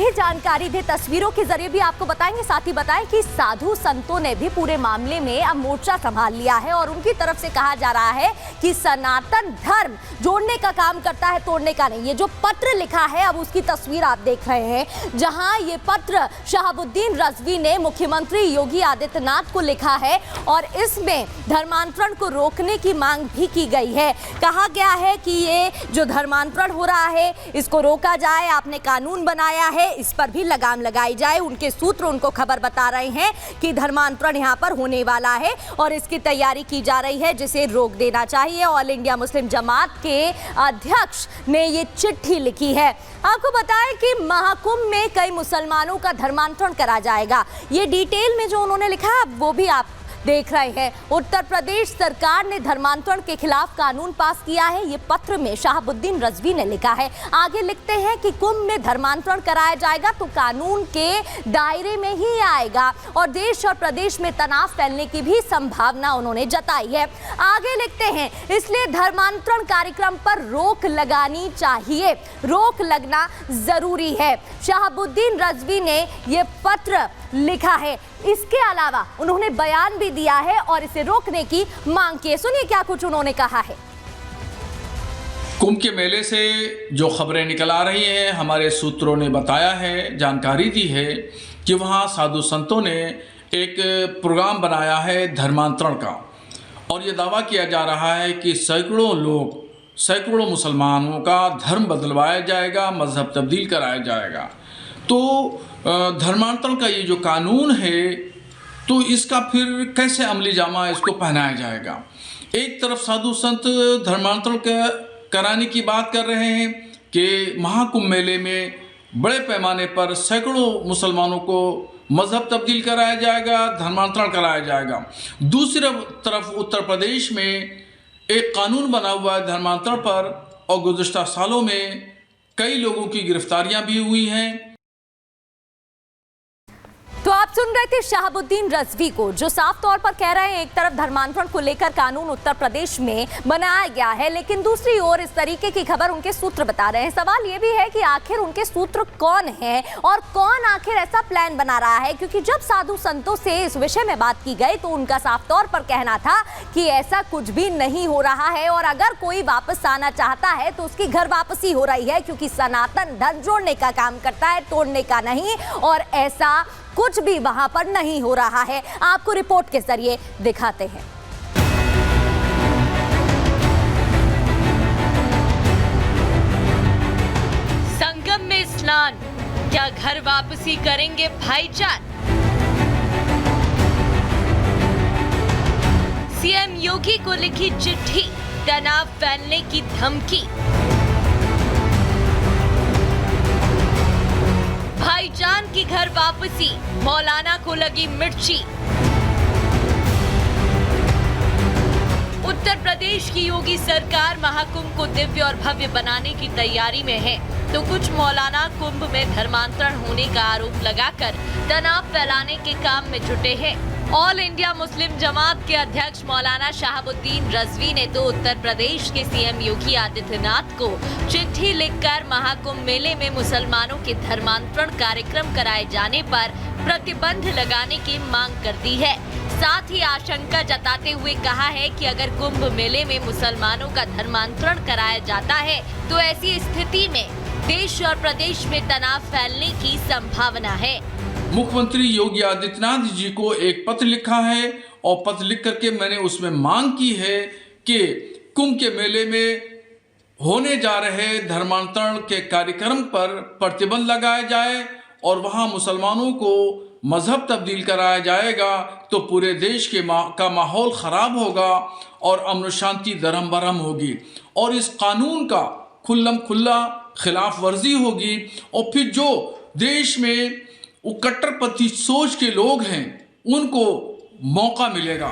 ये जानकारी भी तस्वीरों के जरिए भी आपको बताएंगे। साथ ही बताएं कि साधु संतों ने भी पूरे मामले में अब मोर्चा संभाल लिया है और उनकी तरफ से कहा जा रहा है कि सनातन धर्म जोड़ने का काम करता है, तोड़ने का नहीं। ये जो पत्र लिखा है, अब उसकी तस्वीर आप देख रहे हैं, जहां ये पत्र शहाबुद्दीन रजवी ने मुख्यमंत्री योगी आदित्यनाथ को लिखा है और इसमें धर्मांतरण को रोकने की मांग भी की गई है। कहा गया है कि ये जो धर्मांतरण हो रहा है इसको रोका जाए, आपने कानून बनाया है, इस पर भी लगाम लगाई जाए। उनके सूत्र उनको खबर बता रहे हैं कि धर्मांतरण यहाँ पर होने वाला है और इसकी तैयारी की जा रही है, जिसे रोक देना चाहिए। ऑल इंडिया मुस्लिम जमात के अध्यक्ष ने ये चिट्ठी लिखी है। आपको बताएं कि महाकुंभ में कई मुसलमानों का धर्मांतरण करा जाएगा। ये डिटेल में जो उन्होंने लिखा है वो भी आप देख रहे हैं। उत्तर प्रदेश सरकार ने धर्मांतरण के खिलाफ कानून पास किया है, ये पत्र में शहाबुद्दीन रजवी ने लिखा है। आगे लिखते हैं कि कुंभ में धर्मांतरण कराया जाएगा तो कानून के दायरे में ही आएगा और देश और प्रदेश में तनाव फैलने की भी संभावना उन्होंने जताई है। आगे लिखते हैं, इसलिए धर्मांतरण कार्यक्रम पर रोक लगानी चाहिए, रोक लगना जरूरी है। शहाबुद्दीन रजवी ने यह पत्र लिखा है। इसके अलावा उन्होंने बयान भी दिया है और इसे रोकने की मांग की है। सुनिए क्या कुछ उन्होंने कहा है। कुंभ के मेले से जो खबरें निकल आ रही हैं, हमारे सूत्रों ने बताया है, जानकारी दी है कि वहाँ साधु संतों ने एक प्रोग्राम बनाया है धर्मांतरण का और ये दावा किया जा रहा है कि सैकड़ों मुसलमानों का धर्म बदलवाया जाएगा, मजहब तब्दील कराया जाएगा। तो धर्मांतरण का ये जो कानून है तो इसका फिर कैसे अमली जामा इसको पहनाया जाएगा। एक तरफ साधु संत धर्मांतरण कराने की बात कर रहे हैं कि महाकुंभ मेले में बड़े पैमाने पर सैकड़ों मुसलमानों को मजहब तब्दील कराया जाएगा, धर्मांतरण कराया जाएगा। दूसरी तरफ उत्तर प्रदेश में एक कानून बना हुआ है धर्मांतरण पर और गुज़िश्ता सालों में कई लोगों की गिरफ्तारियां भी हुई हैं। तो आप सुन रहे थे शहाबुद्दीन रजवी को, जो साफ तौर पर कह रहे हैं एक तरफ धर्मांतरण को लेकर कानून उत्तर प्रदेश में बनाया गया है, लेकिन दूसरी ओर इस तरीके की खबर उनके सूत्र बता रहे हैं। सवाल ये भी है कि आखिर उनके सूत्र कौन है और कौन आखिर ऐसा प्लान बना रहा है, क्योंकि जब साधु संतों से इस विषय में बात की गई तो उनका साफ तौर पर कहना था कि ऐसा कुछ भी नहीं हो रहा है और अगर कोई वापस आना चाहता है तो उसकी घर वापसी हो रही है, क्योंकि सनातन धर्म जोड़ने का काम करता है, तोड़ने का नहीं, और ऐसा कुछ भी वहां पर नहीं हो रहा है। आपको रिपोर्ट के जरिए दिखाते हैं। संगम में स्नान, क्या घर वापसी करेंगे भाईजान? सीएम योगी को लिखी चिट्ठी, तनाव फैलने की धमकी। भाईजान की घर वापसी, मौलाना को लगी मिर्ची। उत्तर प्रदेश की योगी सरकार महाकुंभ को दिव्य और भव्य बनाने की तैयारी में है, तो कुछ मौलाना कुंभ में धर्मांतरण होने का आरोप लगाकर तनाव फैलाने के काम में जुटे हैं। ऑल इंडिया मुस्लिम जमात के अध्यक्ष मौलाना शहाबुद्दीन रजवी ने तो उत्तर प्रदेश के सीएम योगी आदित्यनाथ को चिट्ठी लिखकर महाकुंभ मेले में मुसलमानों के धर्मांतरण कार्यक्रम कराए जाने पर प्रतिबंध लगाने की मांग कर दी है। साथ ही आशंका जताते हुए कहा है कि अगर कुंभ मेले में मुसलमानों का धर्मांतरण कराया जाता है तो ऐसी स्थिति में देश और प्रदेश में तनाव फैलने की संभावना है। मुख्यमंत्री योगी आदित्यनाथ जी को एक पत्र लिखा है और पत्र लिख करके मैंने उसमें मांग की है कि कुंभ के मेले में होने जा रहे धर्मांतरण के कार्यक्रम पर प्रतिबंध लगाया जाए और वहां मुसलमानों को मजहब तब्दील कराया जाएगा तो पूरे देश का माहौल खराब होगा और अमन शांति दरहम बरहम होगी और इस कानून का खुल्लम खुल्ला खिलाफ वर्जी होगी और फिर जो देश में वो कट्टरपंथी सोच के लोग हैं उनको मौका मिलेगा।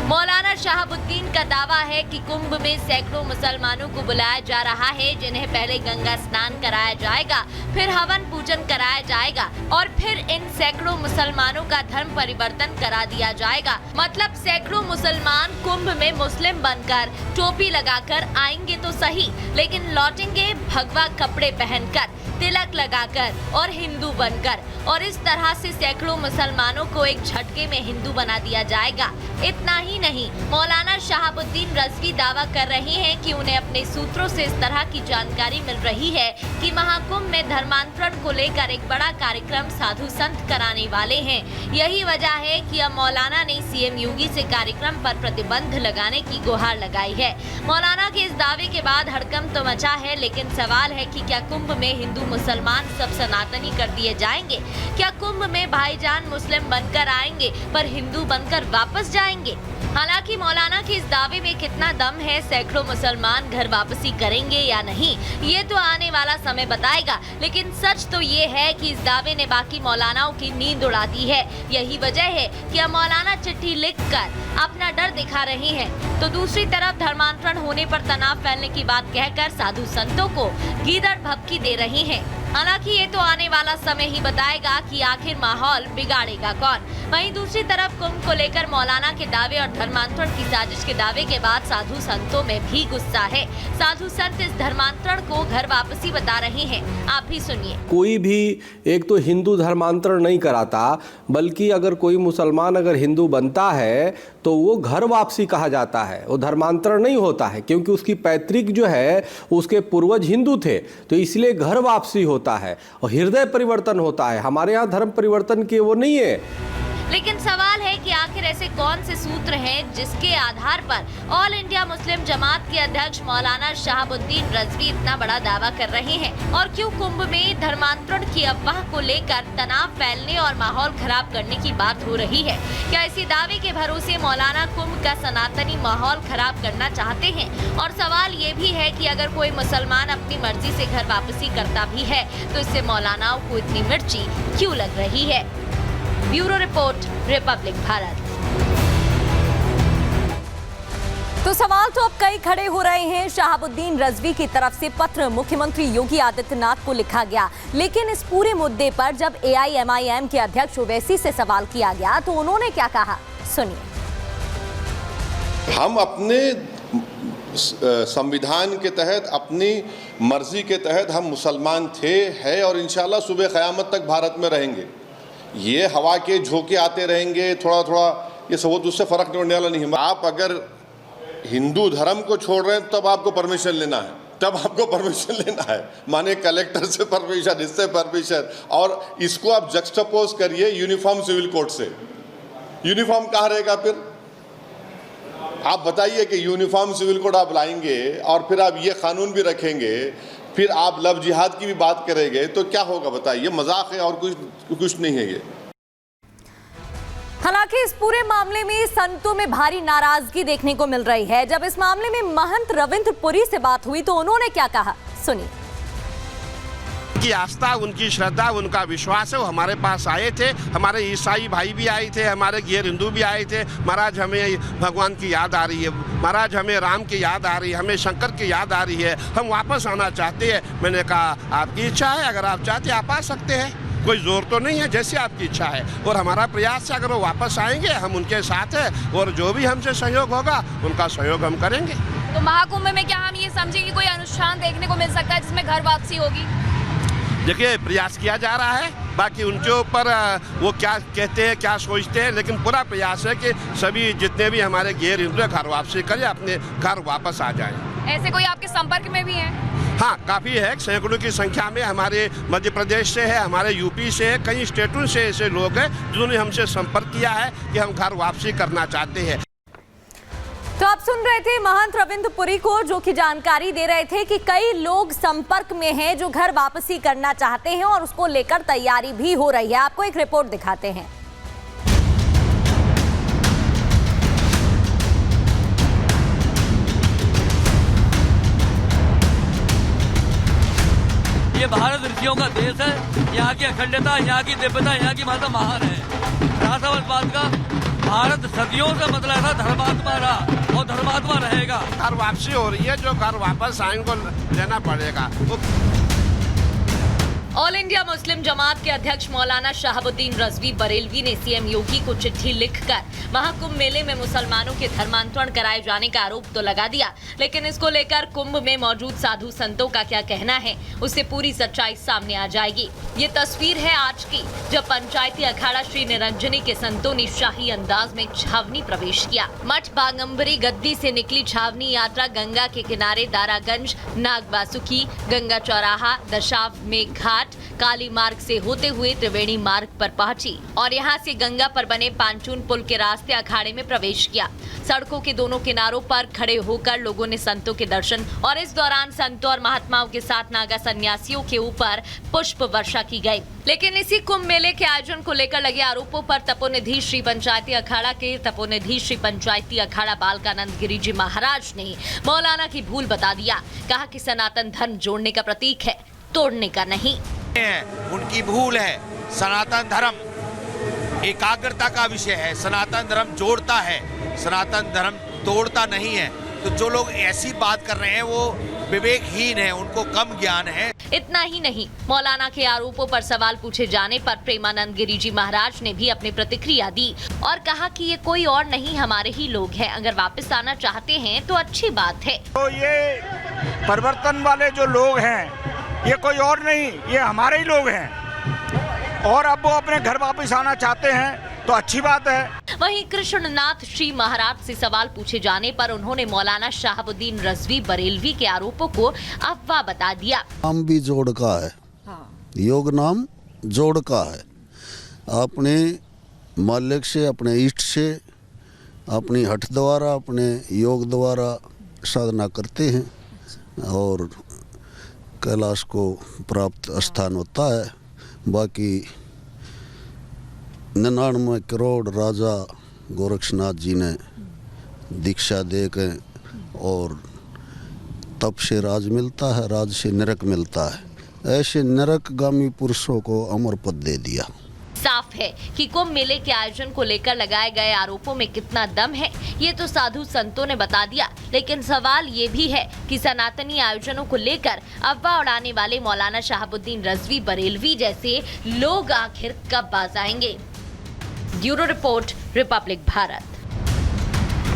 मौलाना शहाबुद्दीन का दावा है कि कुंभ में सैकड़ों मुसलमानों को बुलाया जा रहा है, जिन्हें पहले गंगा स्नान कराया जाएगा, फिर हवन पूजन कराया जाएगा और फिर इन सैकड़ों मुसलमानों का धर्म परिवर्तन करा दिया जाएगा। मतलब सैकड़ों मुसलमान कुंभ में मुस्लिम बनकर टोपी लगाकर आएंगे तो सही, लेकिन लौटेंगे भगवा कपड़े पहनकर, तिलक लगाकर और हिंदू बनकर, और इस तरह से सैकड़ों मुसलमानों को एक झटके में हिंदू बना दिया जाएगा। इतना ही नहीं, मौलाना शहाबुद्दीन रजवी दावा कर रहे हैं कि उन्हें अपने सूत्रों से इस तरह की जानकारी मिल रही है कि महाकुंभ में धर्मांतरण को लेकर एक बड़ा कार्यक्रम साधु संत कराने वाले हैं। यही वजह है कि अब मौलाना ने सीएम योगी से कार्यक्रम पर प्रतिबंध लगाने की गुहार लगाई है। मौलाना के इस दावे के बाद हड़कंप तो मचा है, लेकिन सवाल है कि क्या कुंभ में हिंदू मुसलमान सब सनातनी कर दिए जाएंगे? क्या कुंभ में भाईजान मुस्लिम बनकर आएंगे पर हिंदू बनकर वापस जाएंगे? हालांकि मौलाना के इस दावे में कितना दम है, सैकड़ों मुसलमान घर वापसी करेंगे या नहीं, ये तो आने वाला समय बताएगा। लेकिन सच तो ये है कि इस दावे ने बाकी मौलानाओं की नींद उड़ा दी है। यही वजह है कि अब मौलाना चिट्ठी लिखकर अपना डर दिखा रहे हैं, तो दूसरी तरफ धर्मांतरण होने पर तनाव फैलने की बात कहकर साधु संतों को गीदड़ भभकी दे रहे हैं। हालांकि ये तो आने वाला समय ही बताएगा कि आखिर माहौल बिगाड़ेगा कौन। वहीं दूसरी तरफ कुंभ को लेकर मौलाना के दावे और धर्मांतरण की साजिश के दावे के बाद साधु संतों में भी गुस्सा है। साधु संत इस धर्मांतरण को घर वापसी बता रहे हैं, आप भी सुनिए। कोई भी एक तो हिंदू धर्मांतरण नहीं कराता, बल्कि अगर कोई मुसलमान अगर हिंदू बनता है तो वो घर वापसी कहा जाता है, वो धर्मांतरण नहीं होता है, क्योंकि उसकी पैतृक जो है उसके पूर्वज हिंदू थे, तो इसलिए घर वापसी होता है और हृदय परिवर्तन होता है। हमारे यहाँ धर्म परिवर्तन के वो नहीं है। लेकिन सवाल है कि आखिर ऐसे कौन से सूत्र हैं जिसके आधार पर ऑल इंडिया मुस्लिम जमात के अध्यक्ष मौलाना शहाबुद्दीन रजवी इतना बड़ा दावा कर रहे हैं, और क्यों कुंभ में धर्मांतरण की अफवाह को लेकर तनाव फैलने और माहौल खराब करने की बात हो रही है? क्या इसी दावे के भरोसे मौलाना कुंभ का सनातनी माहौल खराब करना चाहते हैं? और सवाल ये भी है कि अगर कोई मुसलमान अपनी मर्जी से घर वापसी करता भी है तो इससे मौलानाओं को इतनी मिर्ची क्यों लग रही है? Bureau report, Republic Bharat. तो सवाल तो अब कई खड़े हो रहे हैं। शहाबुद्दीन रजवी की तरफ से पत्र मुख्यमंत्री योगी आदित्यनाथ को लिखा गया, लेकिन इस पूरे मुद्दे पर जब AIMIM के अध्यक्ष ओवैसी से सवाल किया गया तो उन्होंने क्या कहा, सुनिए। हम अपने संविधान के तहत, अपनी मर्जी के तहत हम मुसलमान थे, है और इंशाल्लाह सुबह क़यामत तक भारत में रहेंगे। ये हवा के झोंके आते रहेंगे थोड़ा थोड़ा, ये सब उससे फ़र्क नहीं पड़ने वाला नहीं है। आप अगर हिंदू धर्म को छोड़ रहे हैं तब आपको परमिशन लेना है, तब आपको परमिशन लेना है, माने कलेक्टर से परमिशन, इससे परमिशन। और इसको आप जक्सटापोज करिए यूनिफॉर्म सिविल कोड से। यूनिफॉर्म कहाँ रहेगा फिर? आप बताइए कि यूनिफॉर्म सिविल कोड आप लाएंगे और फिर आप ये कानून भी रखेंगे, फिर आप लव जिहाद की भी बात करेंगे, तो क्या होगा बताइए? मजाक है और कुछ नहीं है ये। हालांकि इस पूरे मामले में संतों में भारी नाराजगी देखने को मिल रही है। जब इस मामले में महंत रविंद्र पुरी से बात हुई तो उन्होंने क्या कहा, सुनिए। उनकी आस्था, उनकी श्रद्धा, उनका विश्वास है। वो हमारे पास आए थे, हमारे ईसाई भाई भी आए थे, हमारे गैर हिंदू भी आए थे। महाराज हमें भगवान की याद आ रही है, महाराज हमें राम की याद आ रही है, हमें शंकर की याद आ रही है, हम वापस आना चाहते हैं। मैंने कहा आपकी इच्छा है, अगर आप चाहते हैं आप आ सकते हैं, कोई जोर तो नहीं है, जैसे आपकी इच्छा है। और हमारा प्रयास है अगर वो वापस आएंगे हम उनके साथ हैं, और जो भी हमसे सहयोग होगा उनका सहयोग हम करेंगे। तो महाकुंभ में क्या हम ये समझे कि कोई अनुष्ठान देखने को मिल सकता है जिसमें घर वापसी होगी? देखिए, प्रयास किया जा रहा है, बाकी उनके ऊपर वो क्या कहते हैं, क्या सोचते हैं, लेकिन पूरा प्रयास है कि सभी जितने भी हमारे गैर हिंदू घर वापसी करें, अपने घर वापस आ जाएं। ऐसे कोई आपके संपर्क में भी हैं? हाँ, काफ़ी है, सैकड़ों की संख्या में। हमारे मध्य प्रदेश से है, हमारे यूपी से है, कई स्टेटों से ऐसे लोग हैं जिन्होंने हमसे संपर्क किया है कि हम घर वापसी करना चाहते हैं। तो आप सुन रहे थे महंत रविंद्र पुरी को, जो कि जानकारी दे रहे थे कि कई लोग संपर्क में हैं जो घर वापसी करना चाहते हैं और उसको लेकर तैयारी भी हो रही है। आपको एक रिपोर्ट दिखाते हैं। ये भारत ऋषियों का देश है, यहाँ की अखंडता, यहाँ की दिव्यता, यहाँ की माता महान है। रहा सवाल बात का भारत सदियों से बदला था, धर्मात्मा रहा और धर्मात्मा रहेगा। घर वापसी हो रही है, जो घर वापस आए उनको लेना पड़ेगा। ऑल इंडिया मुस्लिम जमात के अध्यक्ष मौलाना शहाबुद्दीन रजवी बरेलवी ने सीएम योगी को चिट्ठी लिखकर महाकुंभ मेले में मुसलमानों के धर्मांतरण कराए जाने का आरोप तो लगा दिया, लेकिन इसको लेकर कुंभ में मौजूद साधु संतों का क्या कहना है, उससे पूरी सच्चाई सामने आ जाएगी। ये तस्वीर है आज की, जब पंचायती अखाड़ा श्री निरंजनी के संतों ने शाही अंदाज में छावनी प्रवेश किया। मठ बागंबरी गद्दी से निकली छावनी यात्रा गंगा के किनारे दारागंज, नागबासुकी, गंगा चौराहा, दशाश्वमेध घाट, काली मार्ग से होते हुए त्रिवेणी मार्ग पर पहुंची और यहां से गंगा पर बने पांचून पुल के रास्ते अखाड़े में प्रवेश किया। सड़कों के दोनों किनारों पर खड़े होकर लोगों ने संतों के दर्शन और इस दौरान संतों और महात्माओं के साथ नागा सन्यासियों के ऊपर पुष्प वर्षा की गई। लेकिन इसी कुंभ मेले के आयोजन को लेकर लगे आरोपों पर तपोनिधि श्री पंचायती अखाड़ा के तपोनिधि श्री पंचायती अखाड़ा बालकानंद गिरी जी महाराज ने मौलाना की भूल बता दिया। कहा कि सनातन धर्म जोड़ने का प्रतीक है, तोड़ने का नहीं। उनकी भूल है। सनातन धर्म एकाग्रता का विषय है, सनातन धर्म जोड़ता है, सनातन धर्म तोड़ता नहीं है। तो जो लोग ऐसी बात कर रहे हैं वो विवेकहीन है, उनको कम ज्ञान है। इतना ही नहीं, मौलाना के आरोपों पर सवाल पूछे जाने पर प्रेमानंद गिरी जी महाराज ने भी अपनी प्रतिक्रिया दी और कहा कि ये कोई और नहीं, हमारे ही लोग हैं। अगर वापस आना चाहते हैं तो अच्छी बात है। तो ये परिवर्तन वाले जो लोग हैं ये कोई और नहीं, ये हमारे ही लोग हैं और अब वो अपने घर वापस आना चाहते हैं तो अच्छी बात है। वहीं कृष्णनाथ श्री महाराज से सवाल पूछे जाने पर उन्होंने मौलाना शहाबुद्दीन रजवी बरेलवी के आरोपों को अफवाह बता दिया। नाम भी जोड़ का है, योग नाम जोड़ का है। अपने मालिक से, अपने इष्ट से, अपनी हठ द्वारा, अपने योग द्वारा साधना करते हैं और कैलाश को प्राप्त स्थान होता है। बाकी 99 करोड़ राजा गोरक्षनाथ जी ने दीक्षा दे के और तप से राज मिलता है, राज से नरक मिलता है। ऐसे नरकगामी पुरुषों को अमर पद दे दिया। साफ है कि कुंभ मेले के आयोजन को लेकर लगाए गए आरोपों में कितना दम है, ये तो साधु संतों ने बता दिया। लेकिन सवाल ये भी है कि सनातनी आयोजनों को लेकर अफवाह उड़ाने वाले मौलाना शहाबुद्दीन रजवी बरेलवी जैसे लोग आखिर कब बाज आएंगे। Bureau report, Republic Bharat.